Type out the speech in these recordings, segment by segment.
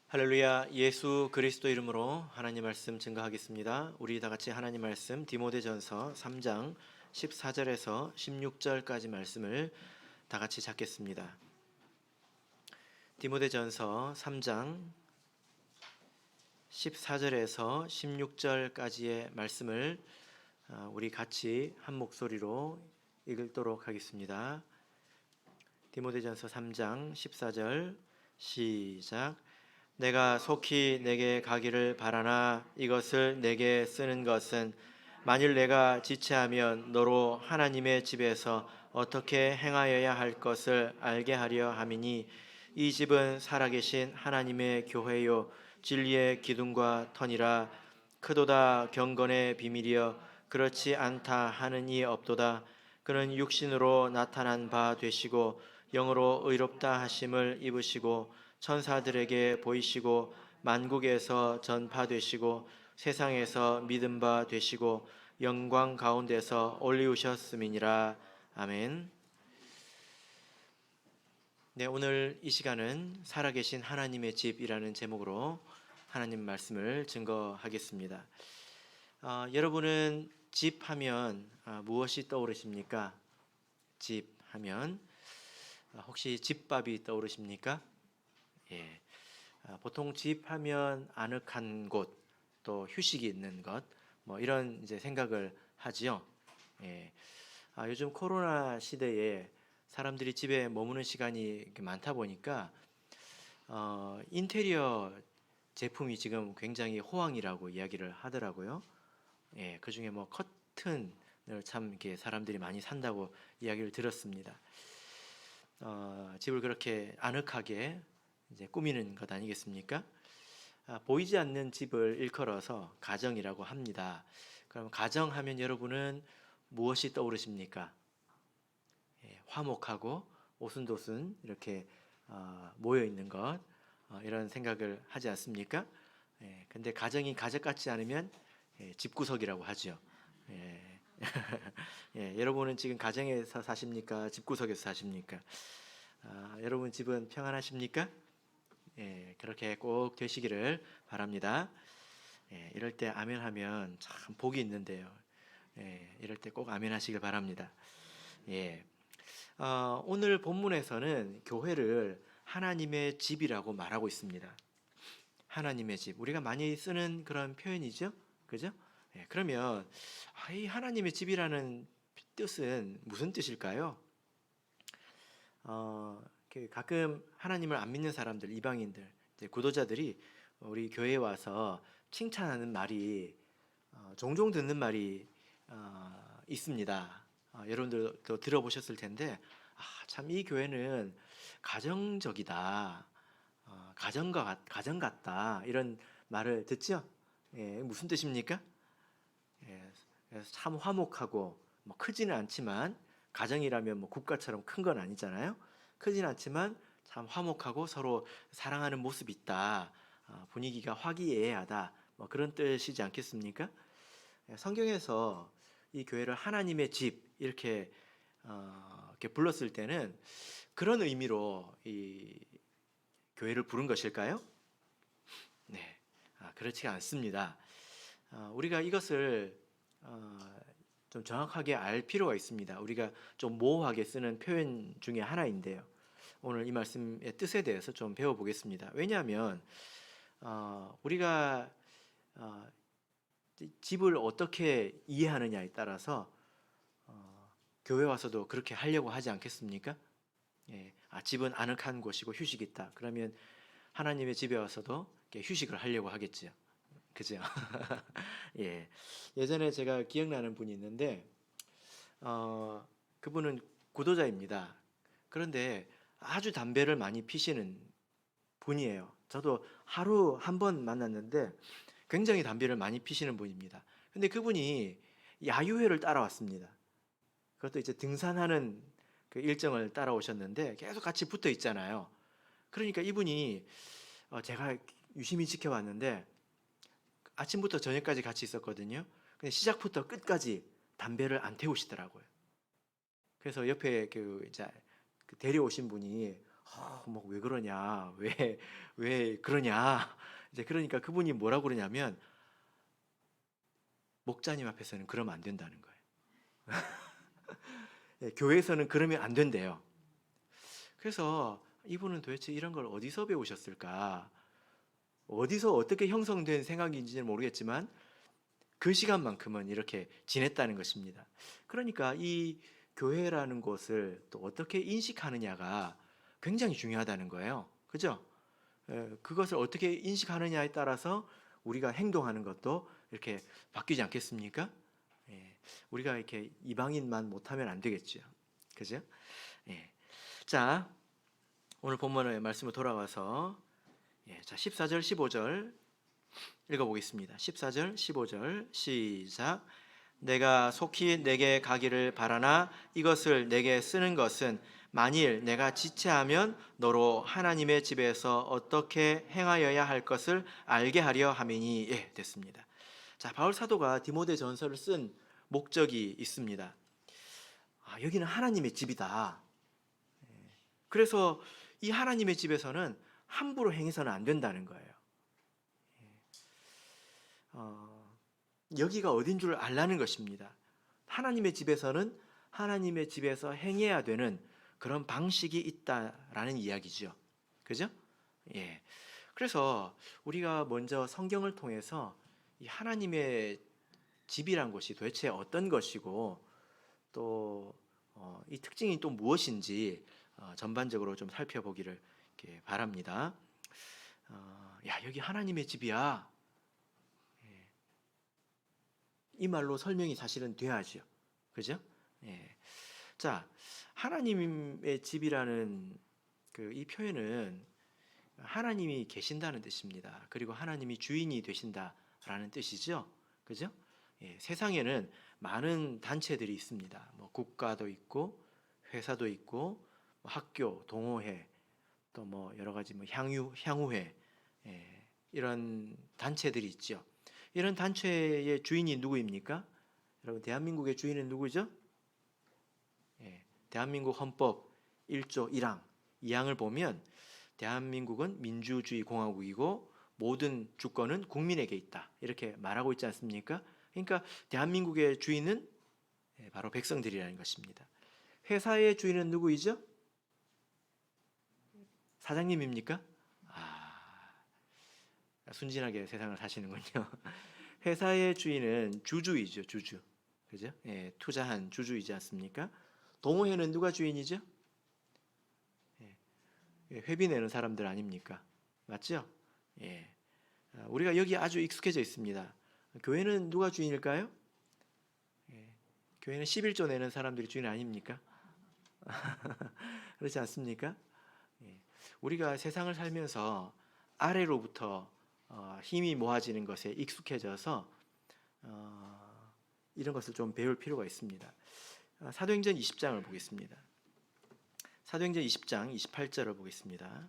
할렐루야. 예수 그리스도 이름으로 하나님 말씀 증거하겠습니다. 우리 다 같이 하나님 말씀 디모데전서 3장 14절에서 16절까지 말씀을 다 같이 찾겠습니다. 디모데전서 3장 14절에서 16절까지의 말씀을 우리 같이 한 목소리로 읽도록 하겠습니다. 디모데전서 3장 14절 시작. 내가 속히 내게 가기를 바라나 이것을 내게 쓰는 것은 만일 내가 지체하면 너로 하나님의 집에서 어떻게 행하여야 할 것을 알게 하려 함이니 이 집은 살아계신 하나님의 교회요 진리의 기둥과 터니라. 크도다 경건의 비밀이여 그렇지 않다 하는 이 없도다. 그는 육신으로 나타난 바 되시고 영으로 의롭다 하심을 입으시고 천사들에게 보이시고 만국에서 전파되시고 세상에서 믿음 바 되시고 영광 가운데서 올리우셨음이니라. 아멘. 네, 오늘 이 시간은 살아계신 하나님의 집이라는 제목으로 하나님 말씀을 증거하겠습니다. 여러분은 집 하면 무엇이 떠오르십니까? 집 하면 혹시 집밥이 떠오르십니까? 예, 보통 집 하면 아늑한 곳, 또 휴식이 있는 것, 뭐 이런 이제 생각을 하지요. 예, 요즘 코로나 시대에 사람들이 집에 머무는 시간이 이렇게 많다 보니까 인테리어 제품이 지금 굉장히 호황이라고 이야기를 하더라고요. 예, 그 중에 뭐 커튼을 참 이렇게 사람들이 많이 산다고 이야기를 들었습니다. 집을 그렇게 아늑하게 이제 꾸미는 것 아니겠습니까? 보이지 않는 집을 일컬어서 가정이라고 합니다. 그럼 가정하면 여러분은 무엇이 떠오르십니까? 예, 화목하고 오순도순 이렇게 모여 있는 것, 이런 생각을 하지 않습니까? 예, 근데 가정이 가족 같지 않으면 집구석이라고 하죠. 예. 예, 여러분은 지금 가정에서 사십니까? 집구석에서 사십니까? 여러분 집은 평안하십니까? 예, 그렇게 꼭 되시기를 바랍니다. 예, 이럴 때 아멘 하면 참 복이 있는데요. 예, 이럴 때 꼭 아멘 하시길 바랍니다. 예, 오늘 본문에서는 교회를 하나님의 집이라고 말하고 있습니다. 하나님의 집, 우리가 많이 쓰는 그런 표현이죠, 그죠? 예, 그러면 이 하나님의 집이라는 뜻은 무슨 뜻일까요? 가끔 하나님을 안 믿는 사람들, 이방인들, 이제 구도자들이 우리 교회에 와서 칭찬하는 말이 종종 듣는 말이 있습니다. 여러분들도 들어보셨을 텐데, 참 이 교회는 가정적이다, 가정 같다 이런 말을 듣죠. 예, 무슨 뜻입니까? 예, 그래서 참 화목하고 뭐 크지는 않지만 가정이라면 뭐 국가처럼 큰 건 아니잖아요. 크지는 않지만 참 화목하고 서로 사랑하는 모습이 있다. 분위기가 화기애애하다. 뭐 그런 뜻이지 않겠습니까? 예, 성경에서 이 교회를 하나님의 집 이렇게 불렀을 때는 그런 의미로 이 교회를 부른 것일까요? 네, 그렇지가 않습니다. 우리가 이것을 좀 정확하게 알 필요가 있습니다. 우리가 좀 모호하게 쓰는 표현 중에 하나인데요. 오늘 이 말씀의 뜻에 대해서 좀 배워보겠습니다. 왜냐하면 우리가 집을 어떻게 이해하느냐에 따라서 교회 와서도 그렇게 하려고 하지 않겠습니까? 예, 집은 아늑한 곳이고 휴식이 있다. 그러면 하나님의 집에 와서도 휴식을 하려고 하겠죠. 그죠? 예. 예전에 제가 기억나는 분이 있는데, 그분은 구도자입니다. 그런데 아주 담배를 많이 피시는 분이에요. 저도 하루 한 번 만났는데 굉장히 담배를 많이 피시는 분입니다. 근데 그분이 야유회를 따라왔습니다. 그것도 이제 등산하는 그 일정을 따라오셨는데 계속 같이 붙어 있잖아요. 그러니까 이분이 제가 유심히 지켜봤는데 아침부터 저녁까지 같이 있었거든요. 근데 시작부터 끝까지 담배를 안 태우시더라고요. 그래서 옆에 그 이제 그 데려오신 분이 뭐 왜 그러냐, 왜 그러냐. 이제 그러니까 그분이 뭐라고 그러냐면 목자님 앞에서는 그러면 안 된다는 거예요. 예, 교회에서는 그러면 안 된대요. 그래서 이분은 도대체 이런 걸 어디서 배우셨을까? 어디서 어떻게 형성된 생각인지는 모르겠지만 그 시간만큼은 이렇게 지냈다는 것입니다. 그러니까 이 교회라는 곳을 또 어떻게 인식하느냐가 굉장히 중요하다는 거예요. 그죠? 그것을 어떻게 인식하느냐에 따라서 우리가 행동하는 것도 이렇게 바뀌지 않겠습니까? 예, 우리가 이렇게 이방인만 못하면 안 되겠죠. 그죠? 예. 자, 오늘 본문의 말씀으로 돌아와서 자, 14절, 15절 읽어보겠습니다. 14절, 15절 시작. 내가 속히 내게 가기를 바라나 이것을 내게 쓰는 것은 만일 내가 지체하면 너로 하나님의 집에서 어떻게 행하여야 할 것을 알게 하려 함이니. 예, 됐습니다. 자, 바울 사도가 디모데 전서를 쓴 목적이 있습니다. 여기는 하나님의 집이다. 그래서 이 하나님의 집에서는 함부로 행해서는 안 된다는 거예요. 여기가 어딘 줄 알라는 것입니다. 하나님의 집에서는 하나님의 집에서 행해야 되는 그런 방식이 있다라는 이야기죠. 그죠? 예. 그래서 우리가 먼저 성경을 통해서 이 하나님의 집이란 것이 도대체 어떤 것이고 또 이 특징이 또 무엇인지 전반적으로 좀 살펴보기를 이렇게 바랍니다. 야, 여기 하나님의 집이야. 이 말로 설명이 사실은 돼야죠. 그죠? 예. 자, 하나님의 집이라는 이 표현은 하나님이 계신다는 뜻입니다. 그리고 하나님이 주인이 되신다라는 뜻이죠. 그죠? 예, 세상에는 많은 단체들이 있습니다. 뭐 국가도 있고 회사도 있고 뭐 학교, 동호회, 또 뭐 여러 가지 뭐 향후회, 이런 단체들이 있죠. 이런 단체의 주인이 누구입니까? 여러분, 대한민국의 주인은 누구죠? 대한민국 헌법 1조 1항 2항을 보면 대한민국은 민주주의 공화국이고 모든 주권은 국민에게 있다, 이렇게 말하고 있지 않습니까? 그러니까 대한민국의 주인은 바로 백성들이라는 것입니다. 회사의 주인은 누구이죠? 사장님입니까? 순진하게 세상을 사시는군요. 회사의 주인은 주주이죠, 주주. 그죠? 예, 투자한 주주이지 않습니까? 동호회는 누가 주인이죠? 회비 내는 사람들 아닙니까? 맞죠? 예. 우리가 여기 아주 익숙해져 있습니다. 교회는 누가 주인일까요? 교회는 11조 내는 사람들이 주인 아닙니까? 그렇지 않습니까? 우리가 세상을 살면서 아래로부터 힘이 모아지는 것에 익숙해져서 이런 것을 좀 배울 필요가 있습니다. 사도행전 20장을 보겠습니다. 사도행전 20장 28절을 보겠습니다.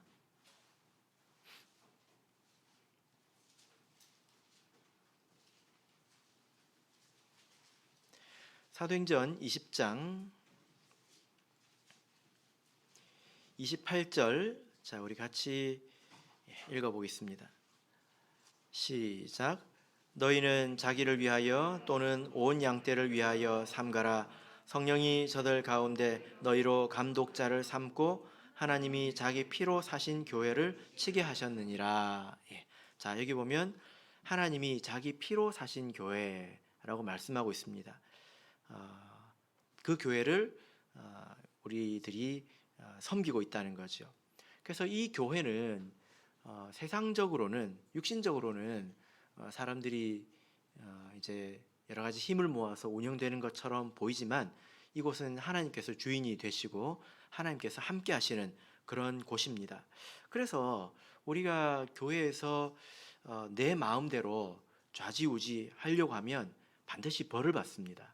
사도행전 20장 28절, 자, 우리 같이 읽어보겠습니다. 시작. 너희는 자기를 위하여 또는 온 양떼를 위하여 삼가라. 성령이 저들 가운데 너희로 감독자를 삼고 하나님이 자기 피로 사신 교회를 치게 하셨느니라. 자, 여기 보면 하나님이 자기 피로 사신 교회라고 말씀하고 있습니다. 그 교회를 우리들이 섬기고 있다는 거죠. 그래서 이 교회는 세상적으로는, 육신적으로는 사람들이 이제 여러 가지 힘을 모아서 운영되는 것처럼 보이지만 이곳은 하나님께서 주인이 되시고 하나님께서 함께 하시는 그런 곳입니다. 그래서 우리가 교회에서 내 마음대로 좌지우지 하려고 하면 반드시 벌을 받습니다.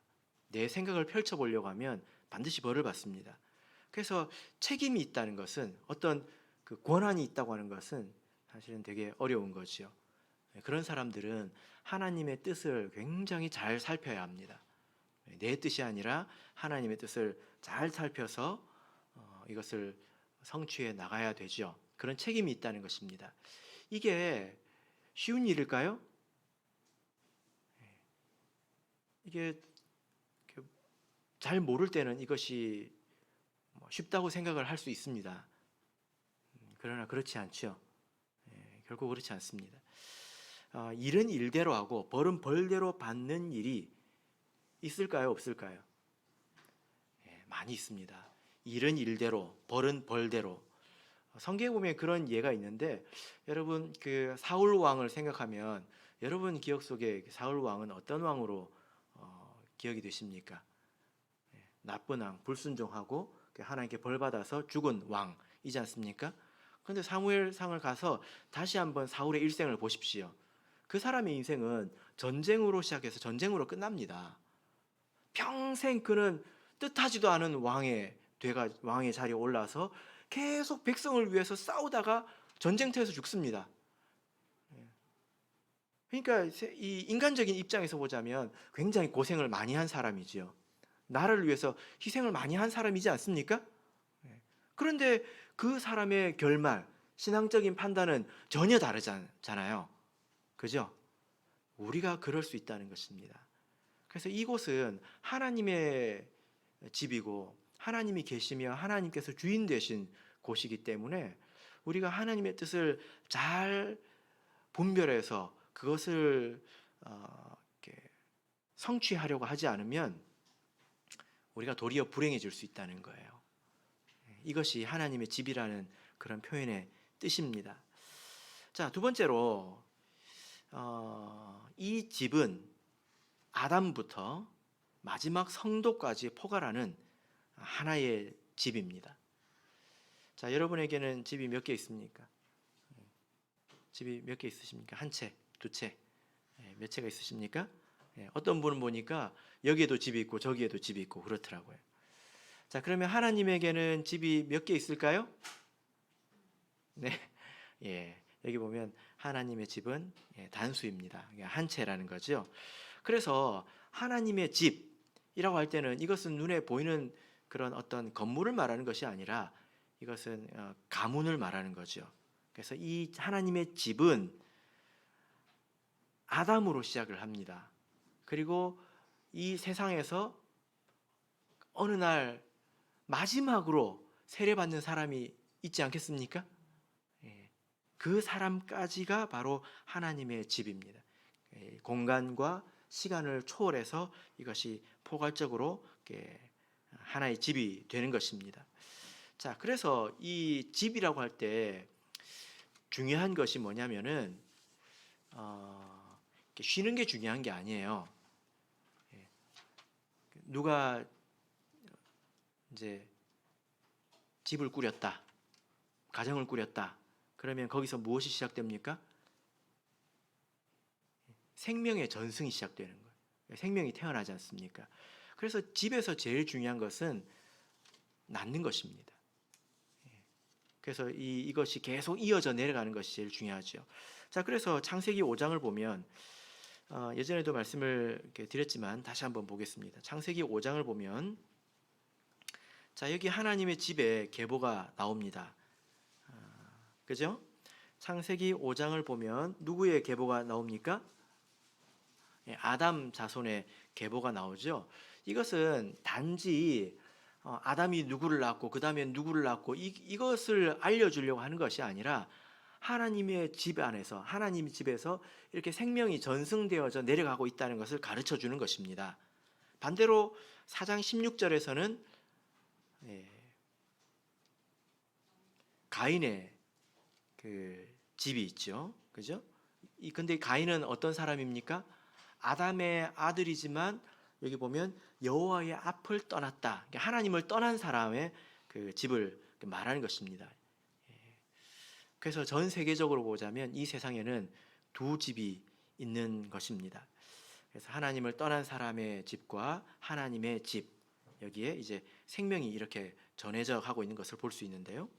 내 생각을 펼쳐보려고 하면 반드시 벌을 받습니다. 그래서 책임이 있다는 것은, 어떤 그 권한이 있다고 하는 것은 사실은 되게 어려운 거죠. 그런 사람들은 하나님의 뜻을 굉장히 잘 살펴야 합니다. 내 뜻이 아니라 하나님의 뜻을 잘 살펴서 이것을 성취해 나가야 되죠. 그런 책임이 있다는 것입니다. 이게 쉬운 일일까요? 이게 잘 모를 때는 이것이 쉽다고 생각을 할 수 있습니다. 그러나 그렇지 않죠. 결국 그렇지 않습니다. 일은 일대로 하고 벌은 벌대로 받는 일이 있을까요? 없을까요? 많이 있습니다. 일은 일대로, 벌은 벌대로. 성경에 보면 그런 예가 있는데, 여러분 그 사울 왕을 생각하면 여러분 기억 속에 사울 왕은 어떤 왕으로 기억이 되십니까? 나쁜 왕, 불순종하고 하나님께 벌 받아서 죽은 왕이지 않습니까? 그런데 사무엘상을 가서 다시 한번 사울의 일생을 보십시오. 그 사람의 인생은 전쟁으로 시작해서 전쟁으로 끝납니다. 평생 그는 뜻하지도 않은 왕의 자리에 올라서 계속 백성을 위해서 싸우다가 전쟁터에서 죽습니다. 그러니까 이 인간적인 입장에서 보자면 굉장히 고생을 많이 한 사람이지요. 나를 위해서 희생을 많이 한 사람이지 않습니까? 그런데 그 사람의 결말, 신앙적인 판단은 전혀 다르잖아요. 그죠? 우리가 그럴 수 있다는 것입니다. 그래서 이곳은 하나님의 집이고 하나님이 계시며 하나님께서 주인 되신 곳이기 때문에 우리가 하나님의 뜻을 잘 분별해서 그것을 성취하려고 하지 않으면 우리가 도리어 불행해질 수 있다는 거예요. 이것이 하나님의 집이라는 그런 표현의 뜻입니다. 자, 두 번째로 이 집은 아담부터 마지막 성도까지 포괄하는 하나의 집입니다. 자, 여러분에게는 집이 몇 개 있습니까? 집이 몇 개 있으십니까? 한 채, 두 채, 몇 채가 있으십니까? 어떤 분은 보니까 여기에도 집이 있고 저기에도 집이 있고 그렇더라고요. 자, 그러면 하나님에게는 집이 몇 개 있을까요? 네, 여기 보면 하나님의 집은 단수입니다. 한 채라는 거죠. 그래서 하나님의 집이라고 할 때는 이것은 눈에 보이는 그런 어떤 건물을 말하는 것이 아니라 이것은 가문을 말하는 거죠. 그래서 이 하나님의 집은 아담으로 시작을 합니다. 그리고 이 세상에서 어느 날 마지막으로 세례받는 사람이 있지 않겠습니까? 그 사람까지가 바로 하나님의 집입니다. 공간과 시간을 초월해서 이것이 포괄적으로 하나의 집이 되는 것입니다. 자, 그래서 이 집이라고 할 때 중요한 것이 뭐냐면은 쉬는 게 중요한 게 아니에요. 누가 이제 집을 꾸렸다, 가정을 꾸렸다. 그러면 거기서 무엇이 시작됩니까? 생명의 전승이 시작되는 거예요. 생명이 태어나지 않습니까? 그래서 집에서 제일 중요한 것은 낳는 것입니다. 그래서 이것이 계속 이어져 내려가는 것이 제일 중요하죠. 자, 그래서 창세기 5장을 보면 예전에도 말씀을 드렸지만 다시 한번 보겠습니다. 창세기 5장을 보면 자, 여기 하나님의 집에 계보가 나옵니다. 그죠? 창세기 5장을 보면 누구의 계보가 나옵니까? 아담 자손의 계보가 나오죠. 이것은 단지 아담이 누구를 낳고 그 다음에 누구를 낳고 이것을 알려주려고 하는 것이 아니라 하나님의 집 안에서 하나님의 집에서 이렇게 생명이 전승되어져 내려가고 있다는 것을 가르쳐 주는 것입니다. 반대로 4장 16절에서는 가인의 그 집이 있죠. 그죠? 근데 가인은 어떤 사람입니까? 아담의 아들이지만 여기 보면 여호와의 앞을 떠났다. 하나님을 떠난 사람의 그 집을 말하는 것입니다. 그래서 전 세계적으로 보자면 이 세상에는 두 집이 있는 것입니다. 그래서 하나님을 떠난 사람의 집과 하나님의 집, 여기에 이제 생명이 이렇게 전해져 가고 있는 것을 볼 수 있는데요.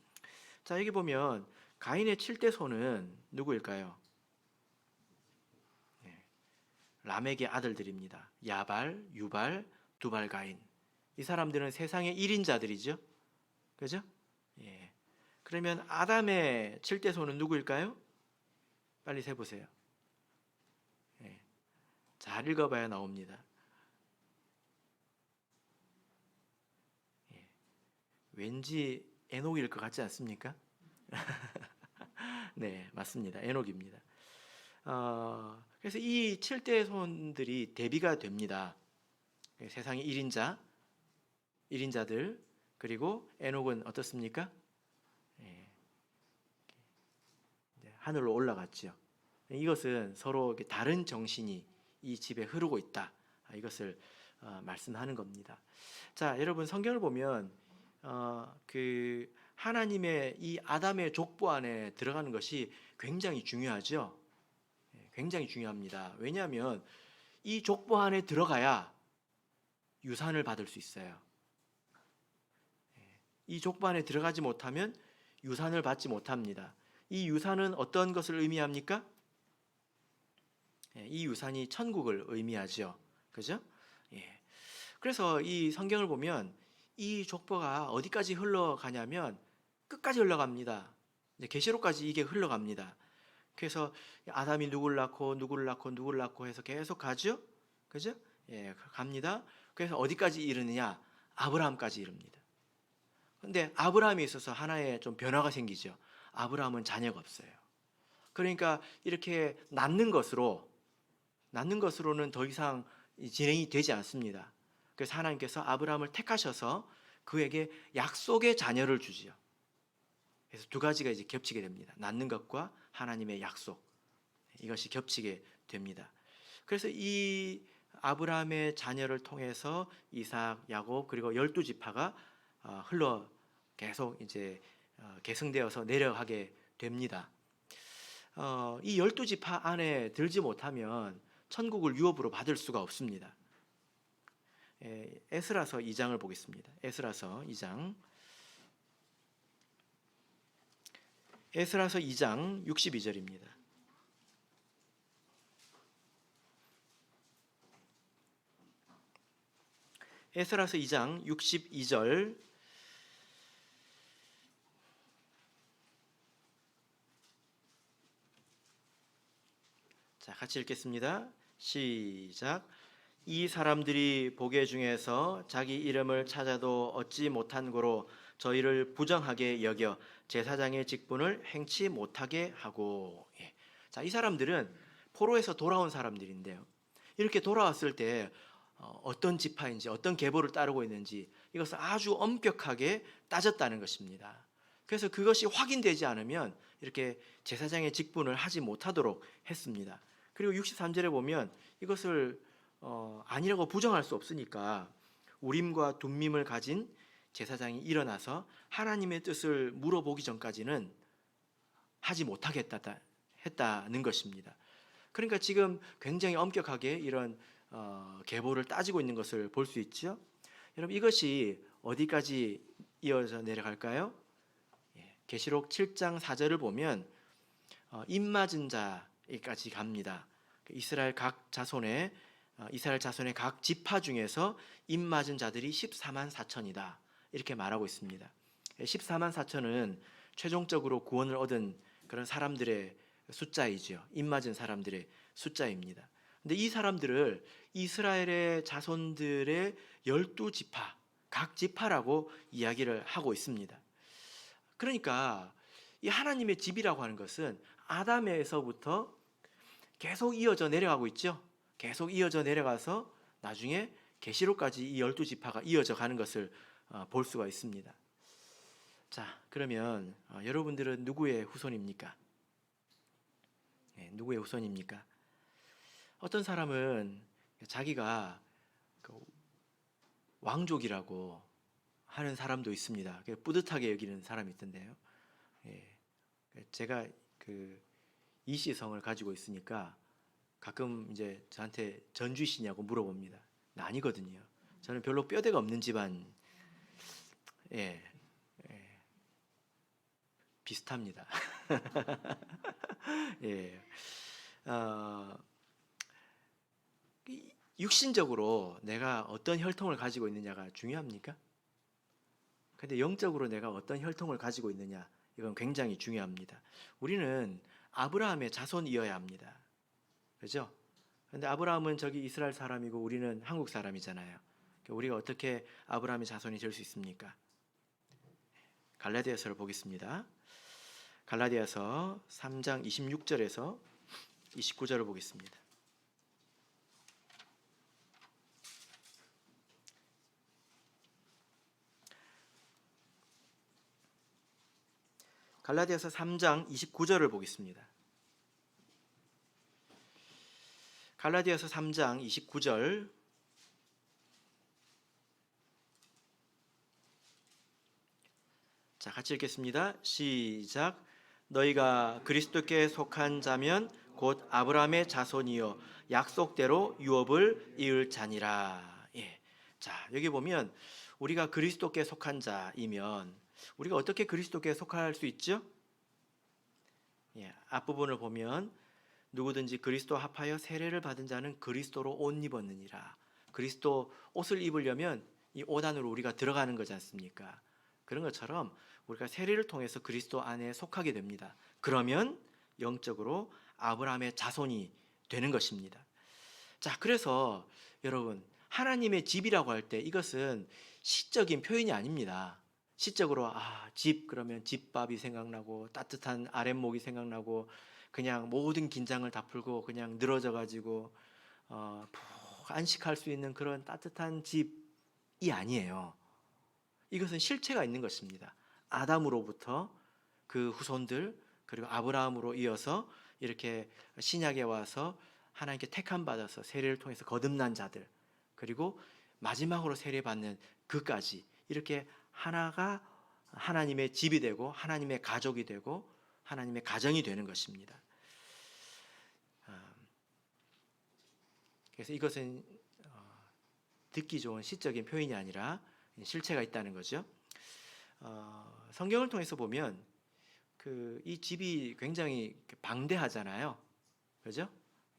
자, 여기 보면 가인의 7대 손은 누구일까요? 람에게 아들들입니다. 야발, 유발, 두발, 가인. 이 사람들은 세상의 1인자들이죠. 그죠? 그러면 아담의 7대손은 누구일까요? 빨리 세보세요. 예, 잘 읽어봐야 나옵니다. 예, 왠지 에녹일 것 같지 않습니까? 네, 맞습니다. 에녹입니다. 그래서 이 7대손들이 대비가 됩니다. 세상의 1인자들, 그리고 에녹은 어떻습니까? 예, 하늘로 올라갔죠. 이것은 서로 다른 정신이 이 집에 흐르고 있다. 이것을 말씀하는 겁니다. 자, 여러분 성경을 보면 그 하나님의 이 아담의 족보 안에 들어가는 것이 굉장히 중요하죠. 굉장히 중요합니다. 왜냐하면 이 족보 안에 들어가야 유산을 받을 수 있어요. 이 족보 안에 들어가지 못하면 유산을 받지 못합니다. 이 유산은 어떤 것을 의미합니까? 이 유산이 천국을 의미하죠. 그죠? 예. 그래서 이 성경을 보면 이 족보가 어디까지 흘러가냐면 끝까지 흘러갑니다. 계시록까지 이게 흘러갑니다. 그래서 아담이 누구를 낳고 누구를 낳고 누구를 낳고 해서 계속 가죠. 그죠? 예, 갑니다. 그래서 어디까지 이르느냐? 아브라함까지 이릅니다. 근데 아브라함에 있어서 하나의 좀 변화가 생기죠. 아브라함은 자녀가 없어요. 그러니까 이렇게 낳는 것으로는 더 이상 진행이 되지 않습니다. 그래서 하나님께서 아브라함을 택하셔서 그에게 약속의 자녀를 주지요. 그래서 두 가지가 이제 겹치게 됩니다. 낳는 것과 하나님의 약속, 이것이 겹치게 됩니다. 그래서 이 아브라함의 자녀를 통해서 이삭, 야곱 그리고 12지파가 흘러 계속 이제 계승되어서 내려가게 됩니다. 이 12지파 안에 들지 못하면 천국을 유업으로 받을 수가 없습니다. 에스라서 2장을 보겠습니다. 에스라서 2장 62절입니다. 에스라서 2장 62절 자, 같이 읽겠습니다. 시작. 이 사람들이 보게 중에서 자기 이름을 찾아도 얻지 못한 고로 저희를 부정하게 여겨 제사장의 직분을 행치 못하게 하고. 예. 자, 이 사람들은 포로에서 돌아온 사람들인데요. 이렇게 돌아왔을 때 어떤 지파인지 어떤 계보를 따르고 있는지 이것을 아주 엄격하게 따졌다는 것입니다. 그래서 그것이 확인되지 않으면 이렇게 제사장의 직분을 하지 못하도록 했습니다. 그리고 63절에 보면 이것을 아니라고 부정할 수 없으니까 우림과 둠밈을 가진 제사장이 일어나서 하나님의 뜻을 물어보기 전까지는 하지 못하겠다는 것입니다. 그러니까 지금 굉장히 엄격하게 이런 계보를 따지고 있는 것을 볼 수 있죠. 여러분 이것이 어디까지 이어져 내려갈까요? 계시록 7장 4절을 보면 입맞은 자까지 갑니다. 이스라엘 자손의 각 지파 중에서 입맞은 자들이 14만 4천이다 이렇게 말하고 있습니다. 14만 4천은 최종적으로 구원을 얻은 그런 사람들의 숫자이죠. 입맞은 사람들의 숫자입니다. 근데 이 사람들을 이스라엘의 자손들의 12지파, 각 지파라고 이야기를 하고 있습니다. 그러니까 이 하나님의 집이라고 하는 것은 아담에서부터 계속 이어져 내려가고 있죠. 계속 이어져 내려가서 나중에 계시록까지 이 12지파가 이어져 가는 것을 볼 수가 있습니다. 자, 그러면 여러분들은 누구의 후손입니까? 누구의 후손입니까? 어떤 사람은 자기가 왕족이라고 하는 사람도 있습니다. 뿌듯하게 여기는 사람이 있던데요. 제가 이시성을 가지고 있으니까 가끔 이제 저한테 전주시냐고 물어봅니다. 아니거든요. 저는 별로 뼈대가 없는 집안, 비슷합니다. 육신적으로 내가 어떤 혈통을 가지고 있느냐가 중요합니까? 근데 영적으로 내가 어떤 혈통을 가지고 있느냐, 이건 굉장히 중요합니다. 우리는 아브라함의 자손이어야 합니다. 그죠? 근데 아브라함은 저기 이스라엘 사람이고 우리는 한국 사람이잖아요. 우리가 어떻게 아브라함의 자손이 될 수 있습니까? 갈라디아서를 보겠습니다. 갈라디아서 3장 26절에서 29절을 보겠습니다. 갈라디아서 3장 29절을 보겠습니다. 갈라디아서 3장 29절 자, 같이 읽겠습니다. 시작. 너희가 그리스도께 속한 자면 곧 아브라함의 자손이요 약속대로 유업을 이을 자니라. 예. 자, 여기 보면 우리가 그리스도께 속한 자이면 우리가 어떻게 그리스도께 속할 수 있죠? 예, 앞부분을 보면 누구든지 그리스도 합하여 세례를 받은 자는 그리스도로 옷 입었느니라. 그리스도 옷을 입으려면 이 옷 안으로 우리가 들어가는 거지 않습니까? 그런 것처럼 우리가 세례를 통해서 그리스도 안에 속하게 됩니다. 그러면 영적으로 아브라함의 자손이 되는 것입니다. 자, 그래서 여러분 하나님의 집이라고 할 때 이것은 시적인 표현이 아닙니다. 시적으로 집 그러면 집밥이 생각나고 따뜻한 아랫목이 생각나고 그냥 모든 긴장을 다 풀고 그냥 늘어져 가지고 푹 안식할 수 있는 그런 따뜻한 집이 아니에요. 이것은 실체가 있는 것입니다. 아담으로부터 그 후손들 그리고 아브라함으로 이어서 이렇게 신약에 와서 하나님께 택함 받아서 세례를 통해서 거듭난 자들 그리고 마지막으로 세례받는 그까지 이렇게 하나가 하나님의 집이 되고 하나님의 가족이 되고 하나님의 가정이 되는 것입니다. 그래서 이것은 듣기 좋은 시적인 표현이 아니라 실체가 있다는 거죠. 성경을 통해서 보면 이 집이 굉장히 방대하잖아요. 그죠?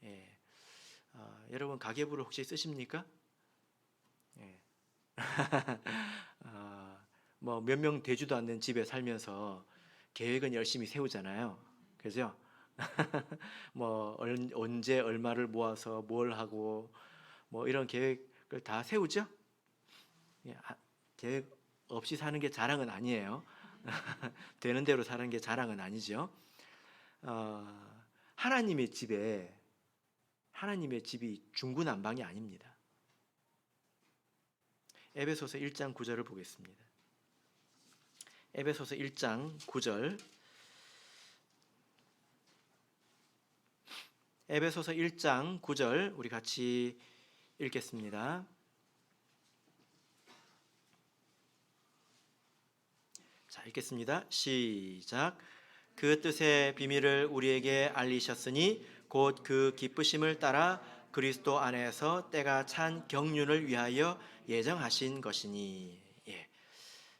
예. 여러분 가계부를 혹시 쓰십니까? 예. 뭐 몇 명 되지도 않는 집에 살면서 계획은 열심히 세우잖아요. 그죠? 뭐 언제 얼마를 모아서 뭘 하고 뭐 이런 계획을 다 세우죠? 예, 계획 없이 사는 게 자랑은 아니에요. 되는 대로 사는 게 자랑은 아니죠. 하나님의 집이 중구난방이 아닙니다. 에베소서 1장 9절을 보겠습니다. 에베소서 1장 9절 에베소서 1장 9절 우리 같이 읽겠습니다. 자, 읽겠습니다. 시작. 그 뜻의 비밀을 우리에게 알리셨으니 곧 그 기쁘심을 따라 그리스도 안에서 때가 찬 경륜을 위하여 예정하신 것이니. 예.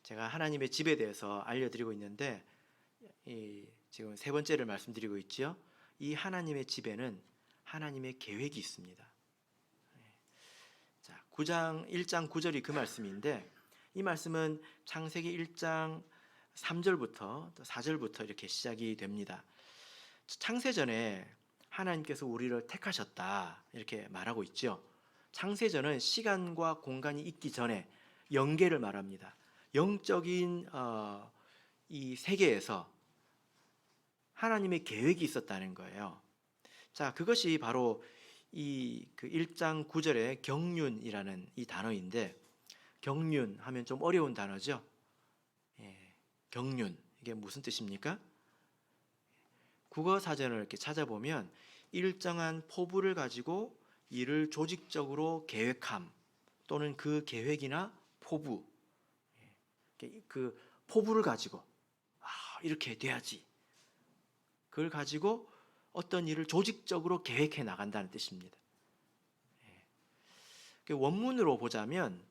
제가 하나님의 집에 대해서 알려드리고 있는데 지금 세 번째를 말씀드리고 있죠. 이 하나님의 집에는 하나님의 계획이 있습니다. 자, 1장 9절이 그 말씀인데 이 말씀은 창세기 1장 3절부터 4절부터 이렇게 시작이 됩니다. 창세전에 하나님께서 우리를 택하셨다 이렇게 말하고 있죠. 창세전은 시간과 공간이 있기 전에 영계를 말합니다. 영적인 이 세계에서 하나님의 계획이 있었다는 거예요. 자, 그것이 바로 그 1장 9절의 경륜이라는 이 단어인데 경륜 하면 좀 어려운 단어죠. 경륜 이게 무슨 뜻입니까? 국어 사전을 이렇게 찾아보면 일정한 포부를 가지고 이를 조직적으로 계획함 또는 그 계획이나 포부 그 포부를 가지고 이렇게 돼야지 그걸 가지고 어떤 일을 조직적으로 계획해 나간다는 뜻입니다. 원문으로 보자면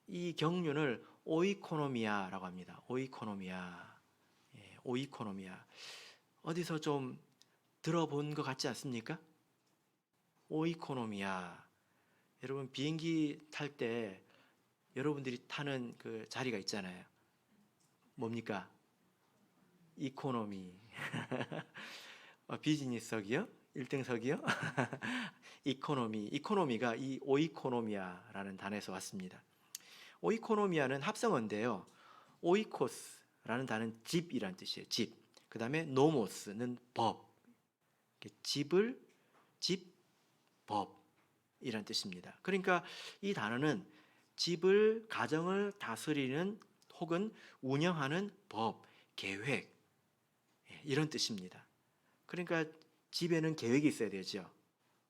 이 경륜을 오이코노미아라고 합니다. 오이코노미아. 오이코노미아. 어디서 좀 들어본 것 같지 않습니까? 오이코노미아. 여러분 비행기 탈 때 여러분들이 타는 그 자리가 있잖아요. 뭡니까? 이코노미. 비즈니스석이요? 1등석이요? 이코노미가 이 오이코노미아라는 단어에서 왔습니다. 오이코노미아는 합성어인데요. 오이코스라는 단어는 집이란 뜻이에요. 집. 그 다음에 노모스는 법. 집, 법이란 뜻입니다. 그러니까 이 단어는 집을, 가정을 다스리는 혹은 운영하는 법, 계획, 이런 뜻입니다. 그러니까 집에는 계획이 있어야 되죠.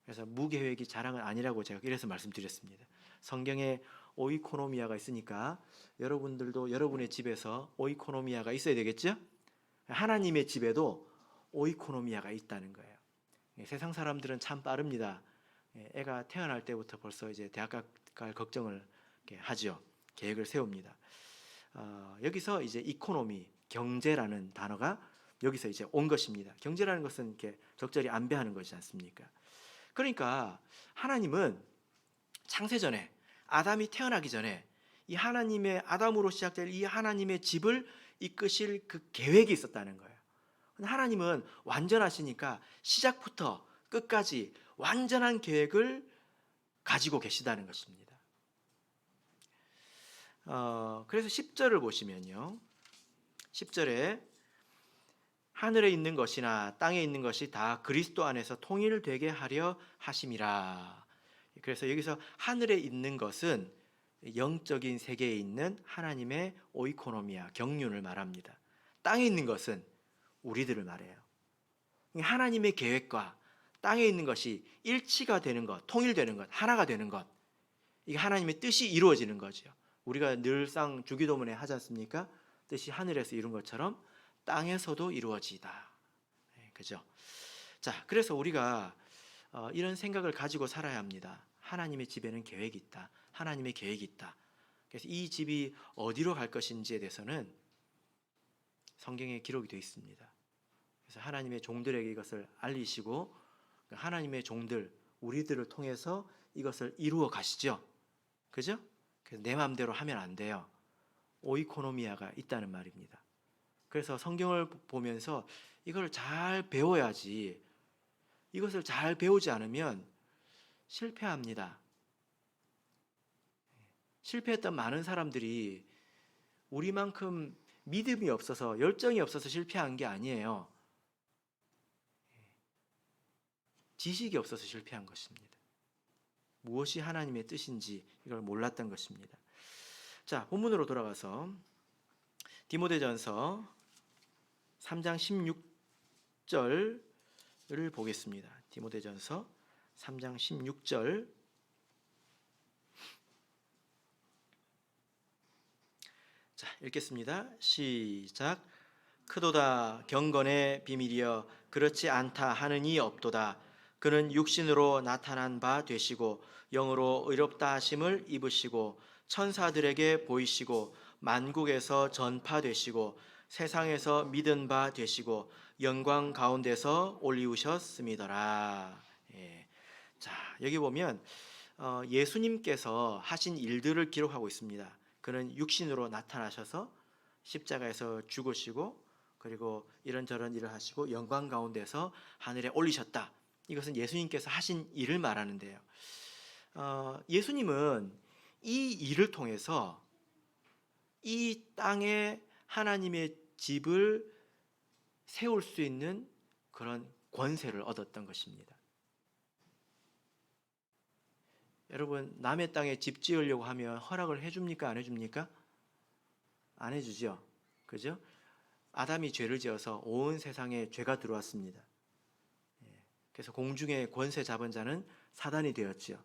그래서 무계획이 자랑은 아니라고 제가 이래서 말씀드렸습니다. 성경에 오이코노미아가 있으니까 여러분들도 여러분의 집에서 오이코노미아가 있어야 되겠죠? 하나님의 집에도 오이코노미아가 있다는 거예요. 세상 사람들은 참 빠릅니다. 애가 태어날 때부터 벌써 이제 대학 갈 걱정을 하죠. 계획을 세웁니다. 여기서 이제 이코노미, 경제라는 단어가 여기서 이제 온 것입니다. 경제라는 것은 이렇게 적절히 안배하는 것이지 않습니까? 그러니까 하나님은 창세전에 아담이 태어나기 전에 이 하나님의 아담으로 시작될 이 하나님의 집을 이끄실 그 계획이 있었다는 거예요. 하나님은 완전하시니까 시작부터 끝까지 완전한 계획을 가지고 계시다는 것입니다. 그래서 10절을 보시면요. 10절에 하늘에 있는 것이나 땅에 있는 것이 다 그리스도 안에서 통일되게 하려 하심이라. 그래서 여기서 하늘에 있는 것은 영적인 세계에 있는 하나님의 오이코노미아, 경륜을 말합니다. 땅에 있는 것은 우리들을 말해요. 하나님의 계획과 땅에 있는 것이 일치가 되는 것, 통일되는 것, 하나가 되는 것, 이게 하나님의 뜻이 이루어지는 거죠. 우리가 늘상 주기도문에 하지 않습니까? 뜻이 하늘에서 이룬 것처럼 땅에서도 이루어지다. 그죠? 자, 그래서 우리가 이런 생각을 가지고 살아야 합니다. 하나님의 집에는 계획이 있다. 하나님의 계획이 있다. 그래서 이 집이 어디로 갈 것인지에 대해서는 성경에 기록이 되어 있습니다. 그래서 하나님의 종들에게 이것을 알리시고 하나님의 종들, 우리들을 통해서 이것을 이루어 가시죠. 그죠? 그래서 내 마음대로 하면 안 돼요. 오이코노미아가 있다는 말입니다. 그래서 성경을 보면서 이걸 잘 배워야지, 이것을 잘 배우지 않으면 실패합니다. 실패했던 많은 사람들이 우리만큼 믿음이 없어서, 열정이 없어서 실패한 게 아니에요. 지식이 없어서 실패한 것입니다. 무엇이 하나님의 뜻인지 이걸 몰랐던 것입니다. 자, 본문으로 돌아가서 디모데전서 3장 16절을 보겠습니다. 디모데전서 3장 16절. 자, 읽겠습니다. 시작. 크도다 경건의 비밀이여 그렇지 않다 하는 이 없도다. 그는 육신으로 나타난 바 되시고 영으로 의롭다 하심을 입으시고 천사들에게 보이시고 만국에서 전파되시고 세상에서 믿은 바 되시고 영광 가운데서 올리우셨음이더라. 자, 여기 보면 예수님께서 하신 일들을 기록하고 있습니다. 그는 육신으로 나타나셔서 십자가에서 죽으시고 그리고 이런저런 일을 하시고 영광 가운데서 하늘에 올리셨다. 이것은 예수님께서 하신 일을 말하는데요. 예수님은 이 일을 통해서 이 땅에 하나님의 집을 세울 수 있는 그런 권세를 얻었던 것입니다. 여러분, 남의 땅에 집 지으려고 하면 허락을 해줍니까? 안 해줍니까? 안 해주죠. 그죠? 아담이 죄를 지어서 온 세상에 죄가 들어왔습니다. 그래서 공중의 권세 잡은 자는 사단이 되었죠.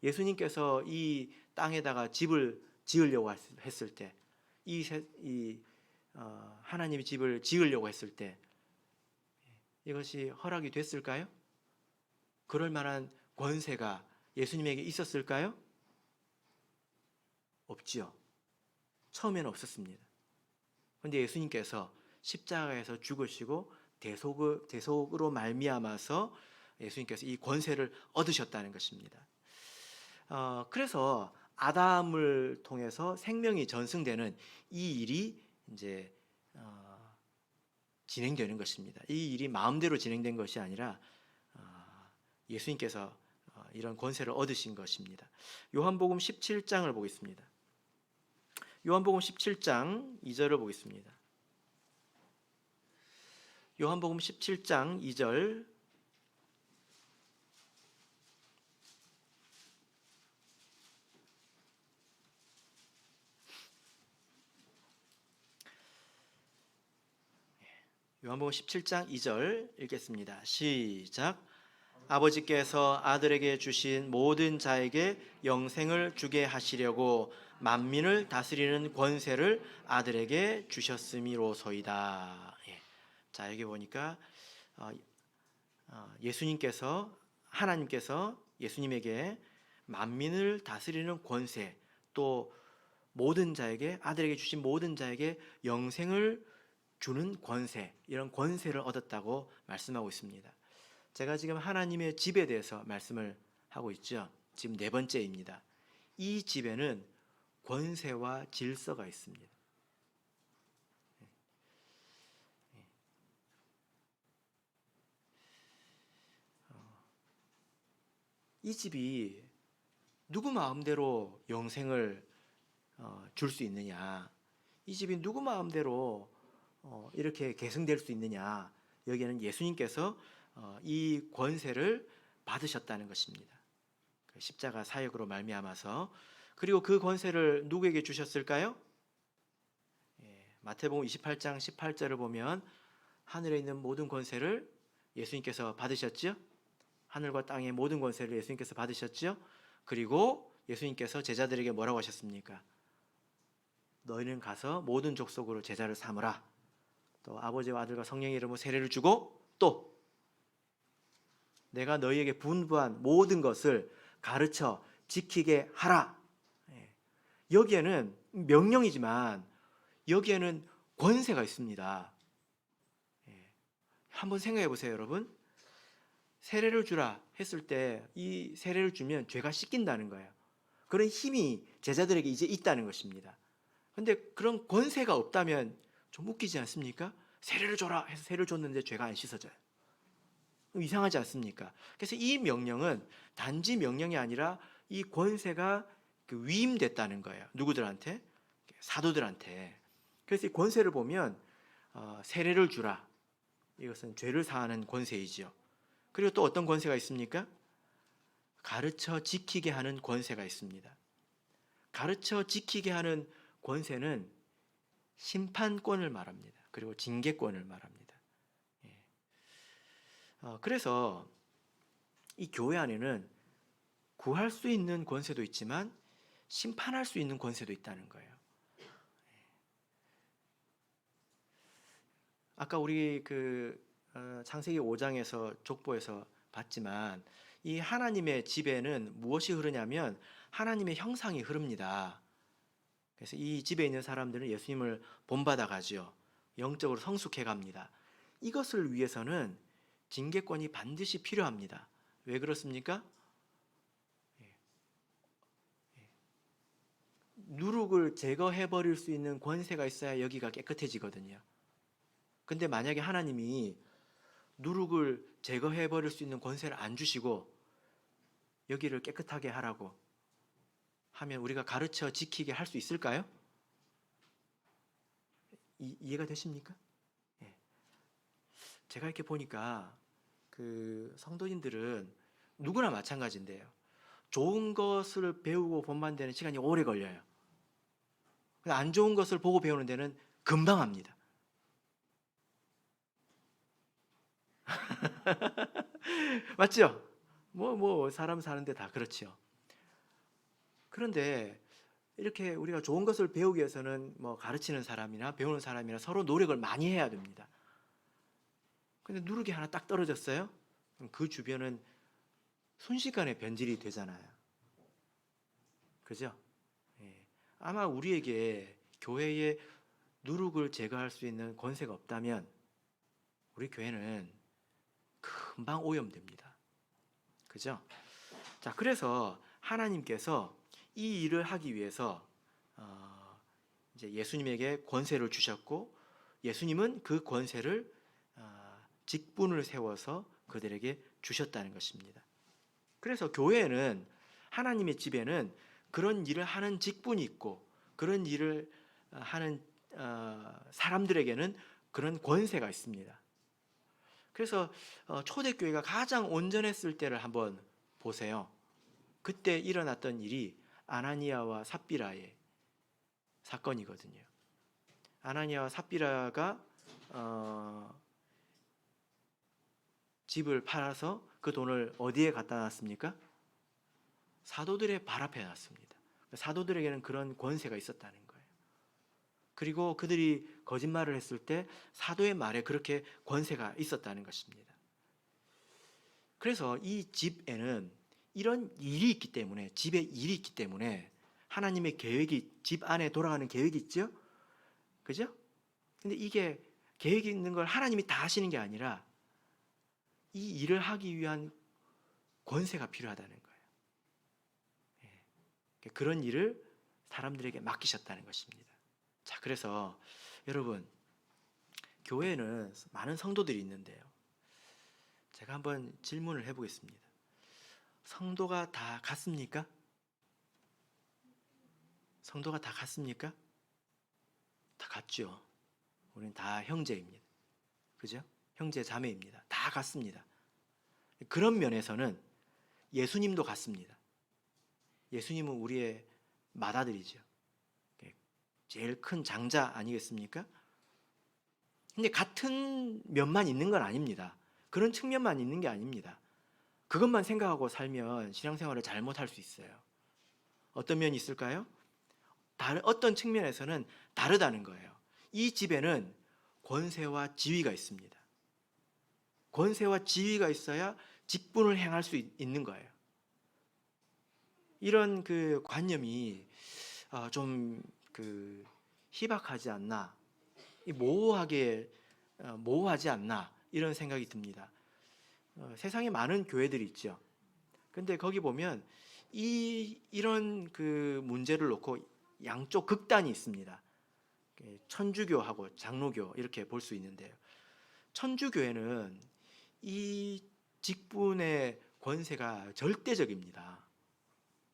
예수님께서 이 땅에다가 집을 지으려고 했을 때, 하나님의 집을 지으려고 했을 때 이것이 허락이 됐을까요? 그럴 만한 권세가 예수님에게 있었을까요? 없지요. 처음에는 없었습니다. 그런데 예수님께서 십자가에서 죽으시고 대속으로 말미암아서 예수님께서 이 권세를 얻으셨다는 것입니다. 그래서 아담을 통해서 생명이 전승되는 이 일이 이제 진행되는 것입니다. 이 일이 마음대로 진행된 것이 아니라 예수님께서 이런 권세를 얻으신 것입니다. 요한복음 17장을 보겠습니다. 요한복음 17장 2절을 보겠습니다. 요한복음 17장 2절. 요한복음 17장 2절 읽겠습니다. 시작. 아버지께서 아들에게 주신 모든 자에게 영생을 주게 하시려고 만민을 다스리는 권세를 아들에게 주셨음이로소이다. 자, 여기 보니까 예수님께서, 하나님께서 예수님에게 만민을 다스리는 권세, 또 모든 자에게, 아들에게 주신 모든 자에게 영생을 주는 권세, 이런 권세를 얻었다고 말씀하고 있습니다. 제가 지금 하나님의 집에 대해서 말씀을 하고 있죠. 지금 4번째입니다. 이 집에는 권세와 질서가 있습니다. 이 집이 누구 마음대로 영생을 줄 수 있느냐, 이 집이 누구 마음대로 이렇게 계승될 수 있느냐, 여기에는 예수님께서 이 권세를 받으셨다는 것입니다. 십자가 사역으로 말미암아서. 그리고 그 권세를 누구에게 주셨을까요? 마태복음 28장 18절을 보면 하늘에 있는 모든 권세를 예수님께서 받으셨죠. 하늘과 땅의 모든 권세를 예수님께서 받으셨죠. 그리고 예수님께서 제자들에게 뭐라고 하셨습니까? 너희는 가서 모든 족속으로 제자를 삼으라. 또 아버지와 아들과 성령의 이름으로 세례를 주고, 또 내가 너희에게 분부한 모든 것을 가르쳐 지키게 하라. 여기에는 명령이지만 여기에는 권세가 있습니다. 한번 생각해 보세요, 여러분. 세례를 주라 했을 때 이 세례를 주면 죄가 씻긴다는 거예요. 그런 힘이 제자들에게 이제 있다는 것입니다. 그런데 그런 권세가 없다면 좀 웃기지 않습니까? 세례를 줘라 해서 세례를 줬는데 죄가 안 씻어져요. 이상하지 않습니까? 그래서 이 명령은 단지 명령이 아니라 이 권세가 위임됐다는 거예요. 누구들한테? 사도들한테. 그래서 이 권세를 보면 세례를 주라, 이것은 죄를 사하는 권세이지요. 그리고 또 어떤 권세가 있습니까? 가르쳐 지키게 하는 권세가 있습니다. 가르쳐 지키게 하는 권세는 심판권을 말합니다. 그리고 징계권을 말합니다. 그래서 이 교회 안에는 구할 수 있는 권세도 있지만 심판할 수 있는 권세도 있다는 거예요. 아까 우리 창세기 5장에서 족보에서 봤지만 이 하나님의 집에는 무엇이 흐르냐면 하나님의 형상이 흐릅니다. 그래서 이 집에 있는 사람들은 예수님을 본받아 가지요. 영적으로 성숙해 갑니다. 이것을 위해서는 징계권이 반드시 필요합니다. 왜 그렇습니까? 누룩을 제거해 버릴 수 있는 권세가 있어야 여기가 깨끗해지거든요. 근데 만약에 하나님이 누룩을 제거해 버릴 수 있는 권세를 안 주시고 여기를 깨끗하게 하라고 하면 우리가 가르쳐 지키게 할 수 있을까요? 이해가 되십니까? 제가 이렇게 보니까 성도님들은 누구나 마찬가지인데요. 좋은 것을 배우고 본받는 시간이 오래 걸려요. 안 좋은 것을 보고 배우는 데는 금방 합니다. 맞죠? 사람 사는데 다 그렇죠. 그런데 이렇게 우리가 좋은 것을 배우기 위해서는 가르치는 사람이나 배우는 사람이나 서로 노력을 많이 해야 됩니다. 근데 누룩이 하나 딱 떨어졌어요? 그럼 그 주변은 순식간에 변질이 되잖아요. 그죠? 아마 우리에게 교회에 누룩을 제거할 수 있는 권세가 없다면 우리 교회는 금방 오염됩니다. 그죠? 자, 그래서 하나님께서 이 일을 하기 위해서 이제 예수님에게 권세를 주셨고 예수님은 그 권세를 직분을 세워서 그들에게 주셨다는 것입니다. 그래서 교회는, 하나님의 집에는 그런 일을 하는 직분이 있고, 그런 일을 하는 사람들에게는 그런 권세가 있습니다. 그래서 초대교회가 가장 온전했을 때를 한번 보세요. 그때 일어났던 일이 아나니아와 삽비라의 사건이거든요. 아나니아와 삽비라가 집을 팔아서 그 돈을 어디에 갖다 놨습니까? 사도들의 발 앞에 놨습니다. 사도들에게는 그런 권세가 있었다는 거예요. 그리고 그들이 거짓말을 했을 때 사도의 말에 그렇게 권세가 있었다는 것입니다. 그래서 이 집에는 이런 일이 있기 때문에, 집에 일이 있기 때문에 하나님의 계획이, 집 안에 돌아가는 계획이 있죠? 그죠? 근데 이게 계획이 있는 걸 하나님이 다 하시는 게 아니라 이 일을 하기 위한 권세가 필요하다는 거예요. 그런 일을 사람들에게 맡기셨다는 것입니다. 자, 그래서 여러분, 교회에는 많은 성도들이 있는데요. 제가 한번 질문을 해보겠습니다. 성도가 다 같습니까? 성도가 다 같습니까? 다 같죠. 우리는 다 형제입니다. 그죠? 형제 자매입니다. 다 같습니다. 그런 면에서는 예수님도 같습니다. 예수님은 우리의 맏아들이죠. 제일 큰 장자 아니겠습니까? 근데 같은 면만 있는 건 아닙니다. 그런 측면만 있는 게 아닙니다. 그것만 생각하고 살면 신앙생활을 잘못할 수 있어요. 어떤 면이 있을까요? 어떤 측면에서는 다르다는 거예요. 이 집에는 권세와 지위가 있습니다. 권세와 지위가 있어야 직분을 행할 수 있는 거예요. 이런 그 관념이 좀 희박하지 않나, 모호하지 않나, 이런 생각이 듭니다. 세상에 많은 교회들이 있죠. 근데 거기 보면 이런 그 문제를 놓고 양쪽 극단이 있습니다. 천주교하고 장로교 이렇게 볼 수 있는데요. 천주교회는 이 직분의 권세가 절대적입니다.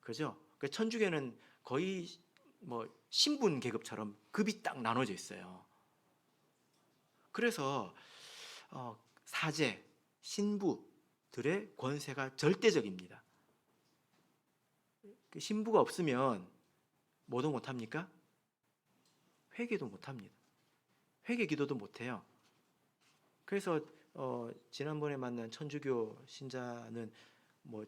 그죠? 천주교는 거의 뭐 신분 계급처럼 급이 딱 나눠져 있어요. 그래서 사제, 신부들의 권세가 절대적입니다. 신부가 없으면 뭐도 못합니까? 회개도 못합니다. 회개 기도도 못해요. 그래서 지난번에 만난 천주교 신자는 뭐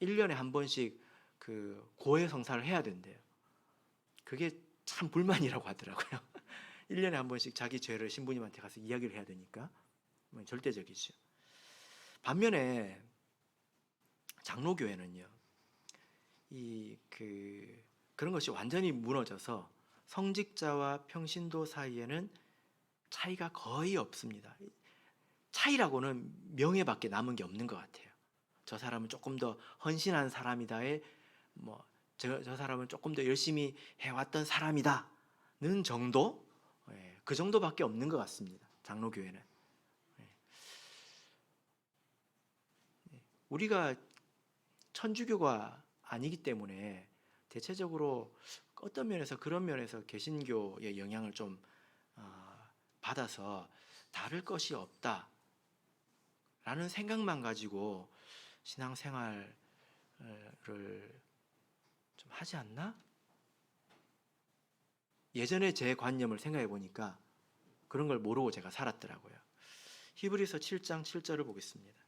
1년에 한 번씩 그 고해 성사를 해야 된대요. 그게 참 불만이라고 하더라고요. 1년에 한 번씩 자기 죄를 신부님한테 가서 이야기를 해야 되니까 절대적이죠. 반면에 장로교회는요, 그런 것이 완전히 무너져서 성직자와 평신도 사이에는 차이가 거의 없습니다. 차이라고는 명예밖에 남은 게 없는 것 같아요. 저 사람은 조금 더 헌신한 사람이다의 저 사람은 조금 더 열심히 해왔던 사람이다는 정도, 그 정도밖에 없는 것 같습니다. 장로교회는. 우리가 천주교가 아니기 때문에 대체적으로 어떤 면에서, 그런 면에서 개신교의 영향을 좀 받아서 다를 것이 없다라는 생각만 가지고 신앙생활을 좀 하지 않나? 예전에 제 관념을 생각해 보니까 그런 걸 모르고 제가 살았더라고요. 히브리서 7장 7절을 보겠습니다.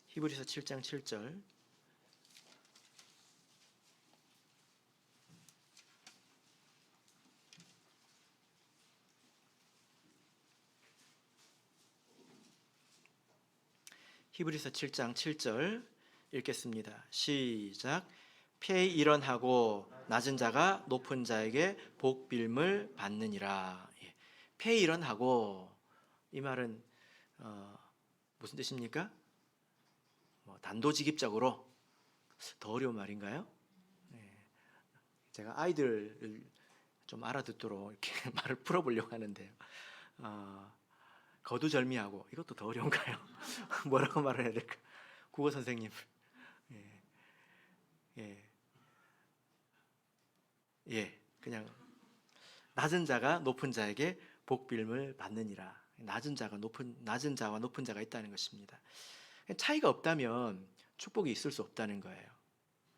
히브리서 7장 7절. 히브리서 7장 7절 읽겠습니다. 시작. 폐일언하고 낮은 자가 높은 자에게 복빌물 받느니라. 폐일언하고, 이 말은 무슨 뜻입니까? 단도직입적으로, 더 어려운 말인가요? 제가 아이들을 좀 알아듣도록 이렇게 말을 풀어보려고 하는데요. 거두절미하고, 이것도 더 어려운가요? 뭐라고 말을 해야 될까? 국어 선생님. 예, 예, 예, 그냥 낮은 자가 높은 자에게 복빌을 받느니라. 낮은 자와 높은 자가 있다는 것입니다. 차이가 없다면 축복이 있을 수 없다는 거예요.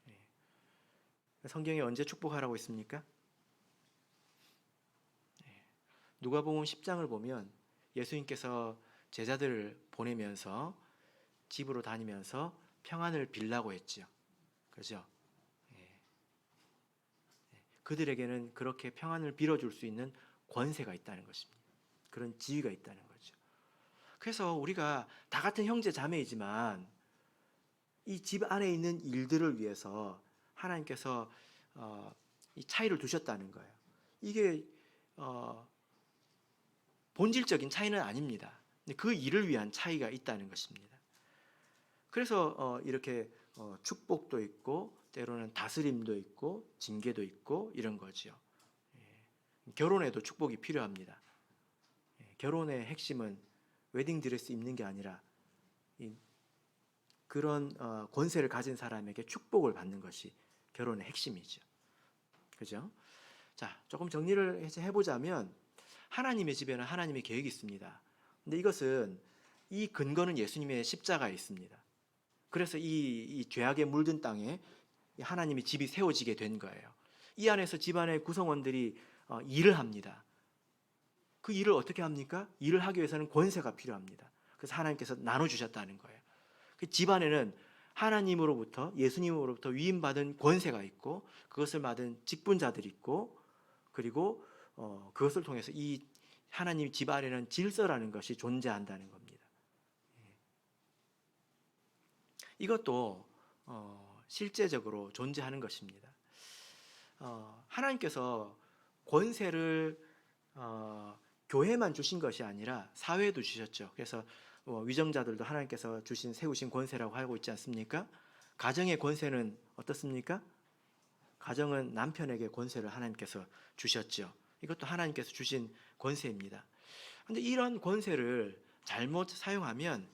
예. 성경에 언제 축복하라고 있습니까? 누가복음 10장을 보면 예수님께서 제자들을 보내면서 집으로 다니면서 평안을 빌라고 했죠. 그죠? 그들에게는 그렇게 평안을 빌어줄 수 있는 권세가 있다는 것입니다. 그런 지위가 있다는 거죠. 그래서 우리가 다 같은 형제 자매이지만 이 집 안에 있는 일들을 위해서 하나님께서 이 차이를 두셨다는 거예요. 이게 본질적인 차이는 아닙니다. 그 일을 위한 차이가 있다는 것입니다. 그래서 이렇게 축복도 있고 때로는 다스림도 있고 징계도 있고 이런 거죠. 결혼에도 축복이 필요합니다. 결혼의 핵심은 웨딩드레스 입는 게 아니라 그런 권세를 가진 사람에게 축복을 받는 것이 결혼의 핵심이죠. 그죠? 자, 조금 정리를 해보자면 하나님의 집에는 하나님의 계획이 있습니다. 근데 이것은 이 근거는 예수님의 십자가에 있습니다. 그래서 이 죄악에 물든 땅에 하나님의 집이 세워지게 된 거예요. 이 안에서 집안의 구성원들이 일을 합니다. 그 일을 어떻게 합니까? 일을 하기 위해서는 권세가 필요합니다. 그래서 하나님께서 나눠주셨다는 거예요. 그 집안에는 하나님으로부터, 예수님으로부터 위임받은 권세가 있고 그것을 받은 직분자들이 있고 그리고 그것을 통해서 이 하나님 집 안에는 질서라는 것이 존재한다는 겁니다. 이것도 실제적으로 존재하는 것입니다. 하나님께서 권세를 교회만 주신 것이 아니라 사회에도 주셨죠. 그래서 위정자들도 하나님께서 세우신 권세라고 알고 있지 않습니까? 가정의 권세는 어떻습니까? 가정은 남편에게 권세를 하나님께서 주셨죠. 이것도 하나님께서 주신 권세입니다. 그런데 이런 권세를 잘못 사용하면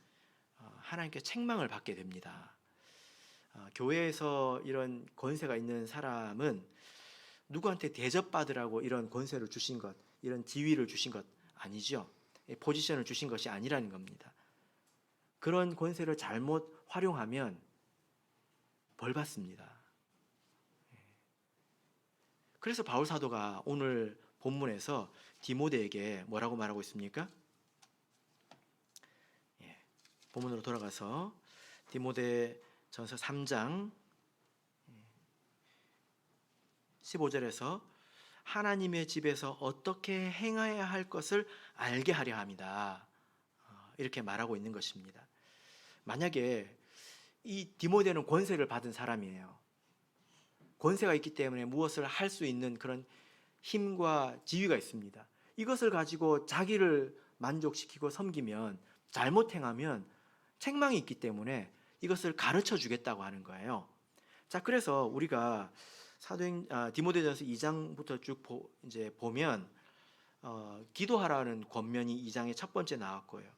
하나님께 책망을 받게 됩니다. 교회에서 이런 권세가 있는 사람은 누구한테 대접받으라고 이런 권세를 주신 것, 이런 지위를 주신 것 아니죠. 포지션을 주신 것이 아니라는 겁니다. 그런 권세를 잘못 활용하면 벌 받습니다. 그래서 바울 사도가 오늘 본문에서 디모데에게 뭐라고 말하고 있습니까? 본문으로 돌아가서 디모데전서 3장 15절에서 하나님의 집에서 어떻게 행해야 할 것을 알게 하려 합니다. 이렇게 말하고 있는 것입니다. 만약에 이 디모데는 권세를 받은 사람이에요. 권세가 있기 때문에 무엇을 할 수 있는 그런 힘과 지위가 있습니다. 이것을 가지고 자기를 만족시키고 섬기면 잘못 행하면 책망이 있기 때문에 이것을 가르쳐 주겠다고 하는 거예요. 자, 그래서 우리가 디모데전서 2장부터 쭉 이제 보면 기도하라는 권면이 2장의 첫 번째 나왔고요.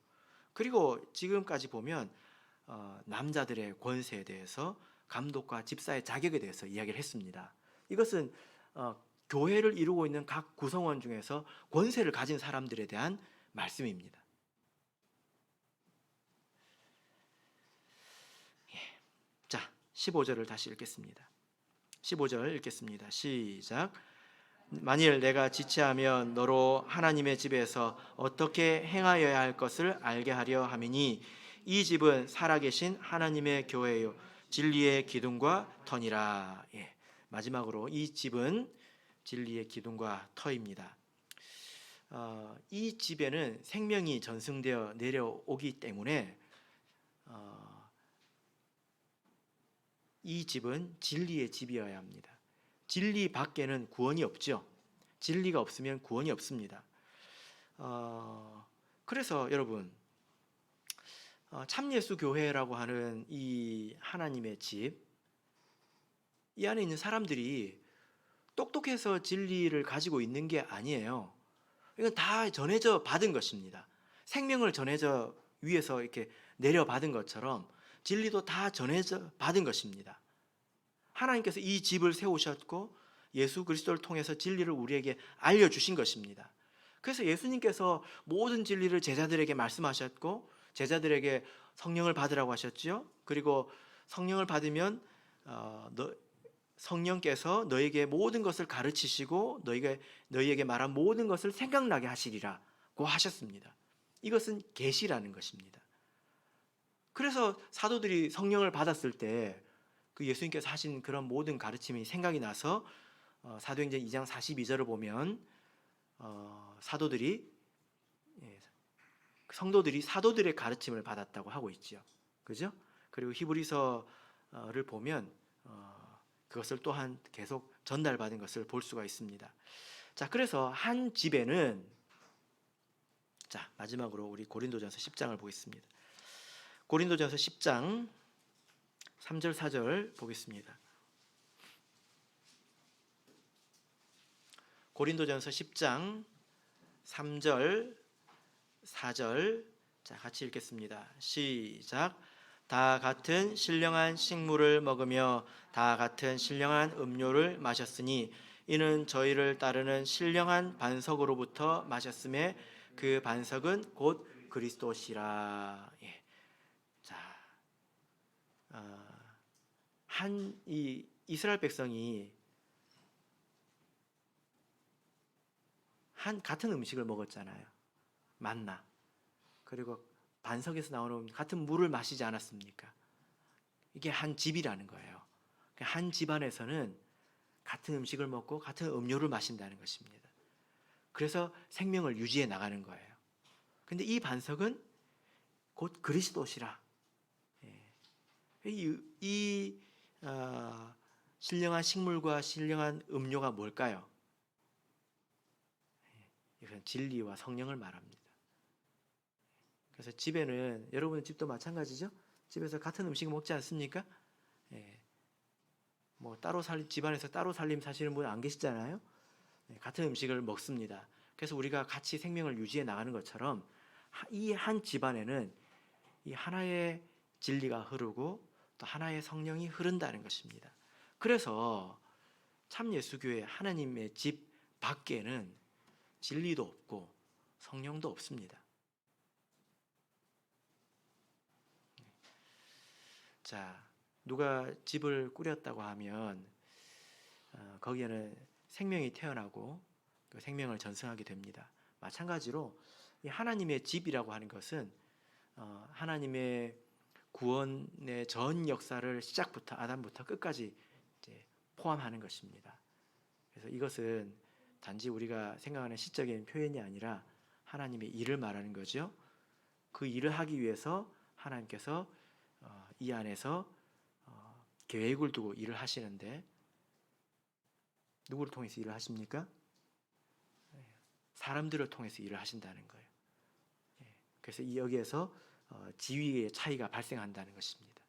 그리고 지금까지 보면 남자들의 권세에 대해서 감독과 집사의 자격에 대해서 이야기를 했습니다. 이것은 교회를 이루고 있는 각 구성원 중에서 권세를 가진 사람들에 대한 말씀입니다. 자, 15절을 다시 읽겠습니다. 15절 읽겠습니다. 시작. 만일 내가 지체하면 너로 하나님의 집에서 어떻게 행하여야 할 것을 알게 하려 함이니 이 집은 살아계신 하나님의 교회요 진리의 기둥과 터니라. 마지막으로 이 집은 진리의 기둥과 터입니다. 이 집에는 생명이 전승되어 내려오기 때문에 이 집은 진리의 집이어야 합니다. 진리 밖에는 구원이 없죠. 진리가 없으면 구원이 없습니다. 그래서 여러분 참예수 교회라고 하는 이 하나님의 집, 이 안에 있는 사람들이 똑똑해서 진리를 가지고 있는 게 아니에요. 이건 다 전해져 받은 것입니다. 생명을 전해져 위에서 이렇게 내려받은 것처럼 진리도 다 전해져 받은 것입니다. 하나님께서 이 집을 세우셨고 예수 그리스도를 통해서 진리를 우리에게 알려주신 것입니다. 그래서 예수님께서 모든 진리를 제자들에게 말씀하셨고 제자들에게 성령을 받으라고 하셨죠. 그리고 성령을 받으면 성령께서 너에게 모든 것을 가르치시고 너희에게 말한 모든 것을 생각나게 하시리라고 하셨습니다. 이것은 계시라는 것입니다. 그래서 사도들이 성령을 받았을 때 그 예수님께서 하신 그런 모든 가르침이 생각이 나서 사도행전 2장 42절을 보면 성도들이 사도들의 가르침을 받았다고 하고 있죠. 그죠? 그리고 히브리서를 보면 그것을 또한 계속 전달받은 것을 볼 수가 있습니다. 자, 그래서 한 집에는 마지막으로 우리 고린도전서 10장을 보겠습니다. 고린도전서 10장 3절 4절 보겠습니다. 고린도전서 10장 3절 4절 같이 읽겠습니다. 시작. 다 같은 신령한 식물을 먹으며 다 같은 신령한 음료를 마셨으니 이는 저희를 따르는 신령한 반석으로부터 마셨음에 그 반석은 곧 그리스도시라. 예. 자, 이 이스라엘 백성이 같은 음식을 먹었잖아요. 만나. 그리고 반석에서 나오는 같은 물을 마시지 않았습니까? 이게 한 집이라는 거예요. 한 집안에서는 같은 음식을 먹고 같은 음료를 마신다는 것입니다. 그래서 생명을 유지해 나가는 거예요. 근데 이 반석은 곧 그리스도시라. 이 신령한 식물과 신령한 음료가 뭘까요? 이건 진리와 성령을 말합니다. 그래서 집에는 여러분의 집도 마찬가지죠. 집에서 같은 음식을 먹지 않습니까? 따로 집안에서 따로 살림 사시는 분 안 계시잖아요. 같은 음식을 먹습니다. 그래서 우리가 같이 생명을 유지해 나가는 것처럼 이 한 집안에는 이 하나의 진리가 흐르고 또 하나의 성령이 흐른다는 것입니다. 그래서 참 예수교회 하나님의 집 밖에는 진리도 없고 성령도 없습니다. 자, 누가 집을 꾸렸다고 하면 거기에는 생명이 태어나고 그 생명을 전승하게 됩니다. 마찬가지로 이 하나님의 집이라고 하는 것은 하나님의 구원의 전 역사를 시작부터 아담부터 끝까지 이제 포함하는 것입니다. 그래서 이것은 단지 우리가 생각하는 시적인 표현이 아니라 하나님의 일을 말하는 거죠. 그 일을 하기 위해서 하나님께서 이 안에서 계획을 두고 일을 하시는데 누구를 통해서 일을 하십니까? 사람들을 통해서 일을 하신다는 거예요. 그래서 여기에서 지위의 차이가 발생한다는 것입니다.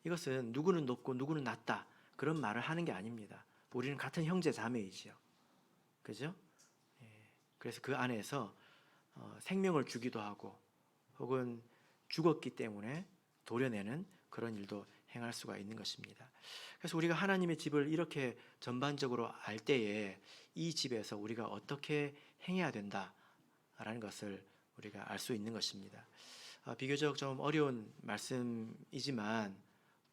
이것은 누구는 높고 누구는 낮다 그런 말을 하는 게 아닙니다. 우리는 같은 형제 자매이지요. 그죠? 그래서 그 안에서 생명을 주기도 하고 혹은 죽었기 때문에 도려내는 그런 일도 행할 수가 있는 것입니다. 그래서 우리가 하나님의 집을 이렇게 전반적으로 알 때에 이 집에서 우리가 어떻게 행해야 된다라는 것을 우리가 알 수 있는 것입니다. 비교적 좀 어려운 말씀이지만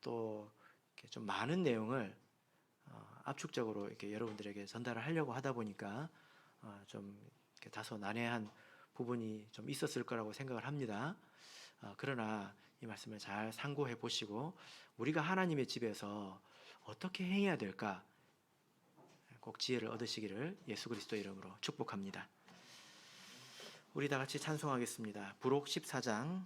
또 이렇게 좀 많은 내용을 압축적으로 이렇게 여러분들에게 전달을 하려고 하다 보니까 좀 이렇게 다소 난해한 부분이 좀 있었을 거라고 생각을 합니다. 그러나 이 말씀을 잘 상고해 보시고 우리가 하나님의 집에서 어떻게 행해야 될까 꼭 지혜를 얻으시기를 예수 그리스도의 이름으로 축복합니다. 우리 다 같이 찬송하겠습니다. 부록 14장